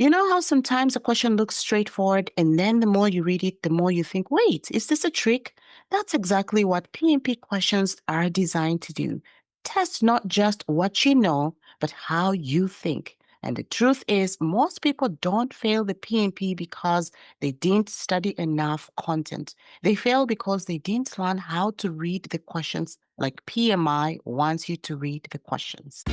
You know how sometimes a question looks straightforward, and then the more you read it, the more you think, wait, is this a trick? That's exactly what PMP questions are designed to do. Test not just what you know, but how you think. And the truth is, most people don't fail the PMP because they didn't study enough content. They fail because they didn't learn how to read the questions like PMI wants you to read the questions.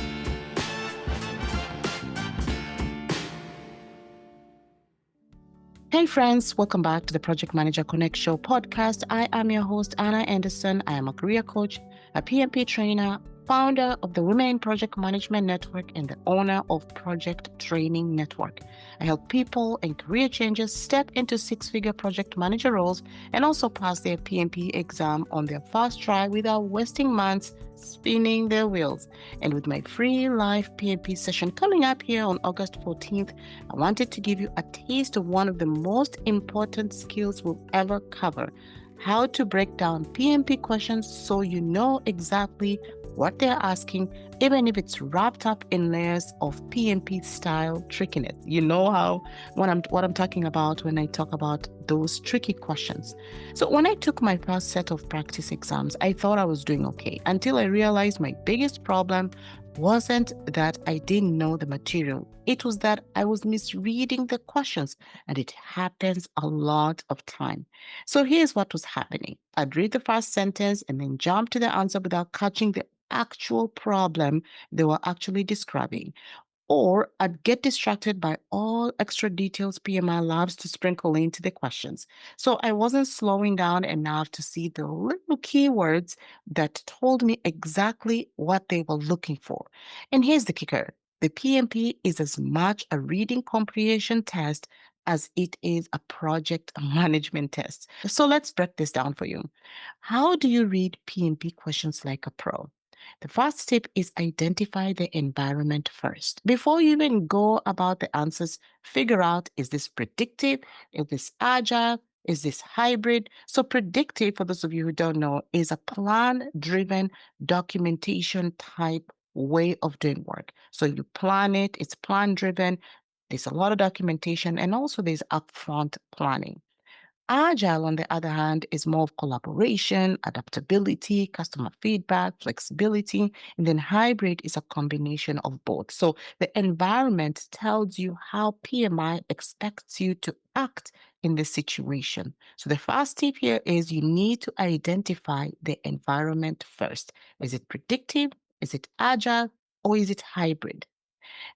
Hey friends, welcome back to the Project Manager Connect Show podcast. I am your host, Anna Anderson. I am a career coach, a PMP trainer, founder of the Women Project Management Network, and the owner of Project Training Network. I help people and career changers step into six-figure project manager roles and also pass their PMP exam on their first try without wasting months spinning their wheels. And with my free live PMP session coming up here on August 14th, I wanted to give you a taste of one of the most important skills we'll ever cover: how to break down PMP questions so you know exactly what they're asking, even if it's wrapped up in layers of PMP style trickiness. You know what I'm talking about when I talk about those tricky questions. So when I took my first set of practice exams, I thought I was doing okay until I realized my biggest problem wasn't that I didn't know the material. It was that I was misreading the questions, and it happens a lot of time. So here's what was happening. I'd read the first sentence and then jump to the answer without catching the actual problem they were actually describing. Or I'd get distracted by all extra details PMI loves to sprinkle into the questions. So I wasn't slowing down enough to see the little keywords that told me exactly what they were looking for. And here's the kicker: the PMP is as much a reading comprehension test as it is a project management test. So let's break this down for you. How do you read PMP questions like a pro? The first tip is identify the environment first. Before you even go about the answers, figure out, is this predictive? Is this agile? Is this hybrid? So predictive, for those of you who don't know, is a plan-driven documentation type way of doing work. So you plan it, it's plan-driven, there's a lot of documentation, and also there's upfront planning. Agile, on the other hand, is more of collaboration, adaptability, customer feedback, flexibility, and then hybrid is a combination of both. So the environment tells you how PMI expects you to act in the situation. So the first tip here is you need to identify the environment first. Is it predictive? Is it agile? Or is it hybrid?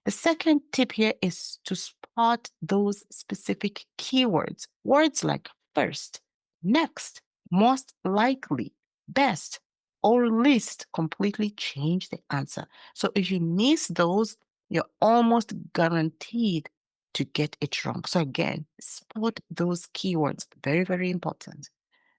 The second tip here is to spot those specific keywords. Words like first, next, most likely, best, or least completely change the answer. So if you miss those, you're almost guaranteed to get it wrong. So again, spot those keywords. Very, very important.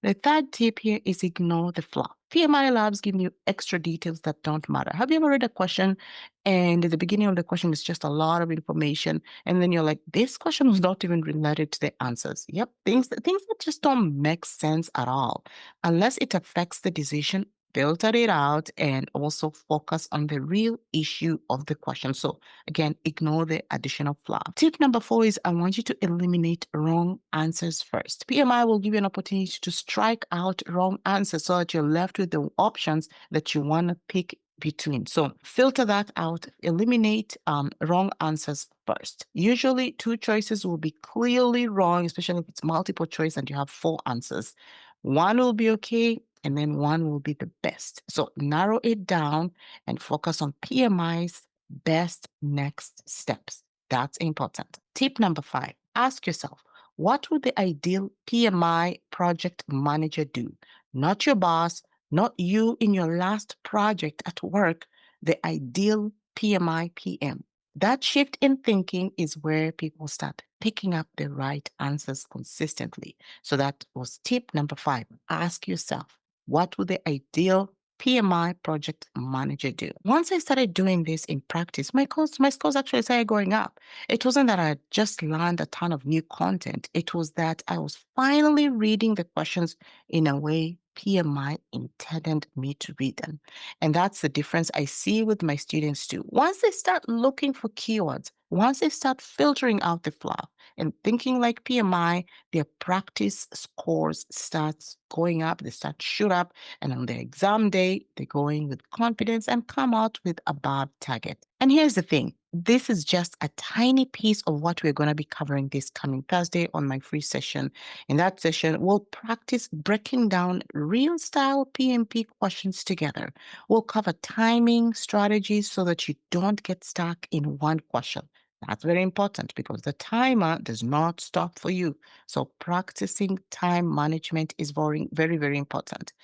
The third tip here is ignore the fluff. PMI labs give you extra details that don't matter. Have you ever read a question and at the beginning of the question is just a lot of information, and then you're like, this question was not even related to the answers? Yep, things that just don't make sense at all. Unless it affects the decision, filter it out and also focus on the real issue of the question. So again, ignore the additional fluff. Tip number 4 is I want you to eliminate wrong answers first. PMI will give you an opportunity to strike out wrong answers so that you're left with the options that you want to pick between. So filter that out, eliminate wrong answers first. Usually 2 choices will be clearly wrong, especially if it's multiple choice and you have 4 answers. One will be okay, and then one will be the best. So narrow it down and focus on PMI's best next steps. That's important. Tip number 5, ask yourself, what would the ideal PMI project manager do? Not your boss, not you in your last project at work, the ideal PMI PM. That shift in thinking is where people start picking up the right answers consistently. So that was tip number 5. Ask yourself, what would the ideal PMI project manager do? Once I started doing this in practice, my scores actually started going up. It wasn't that I just learned a ton of new content. It was that I was finally reading the questions in a way PMI intended me to read them. And that's the difference I see with my students too. Once they start looking for keywords, once they start filtering out the fluff and thinking like PMI, their practice scores starts going up, they start shoot up, and on their exam day, they go in with confidence and come out with above target. And here's the thing. This is just a tiny piece of what we're going to be covering this coming Thursday on my free session. In that session, we'll practice breaking down real style PMP questions together. We'll cover timing strategies so that you don't get stuck in one question. That's very important because the timer does not stop for you. So practicing time management is very, very, very important.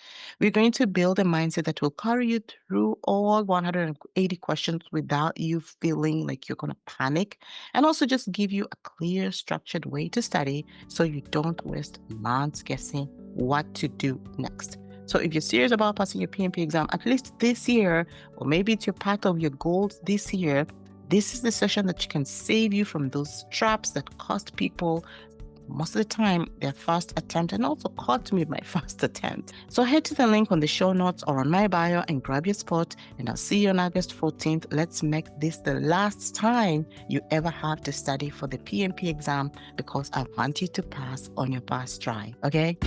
We're going to build a mindset that will carry you through all 180 questions without you feeling like you're going to panic, and also just give you a clear, structured way to study so you don't waste months guessing what to do next. So if you're serious about passing your PMP exam, at least this year, or maybe it's your part of your goals this year, this is the session that can save you from those traps that cost people most of the time their first attempt, and also caught me my first attempt. So head to the link on the show notes or on my bio and grab your spot, and I'll see you on August 14th. Let's make this the last time you ever have to study for the PMP exam, because I want you to pass on your first try, okay?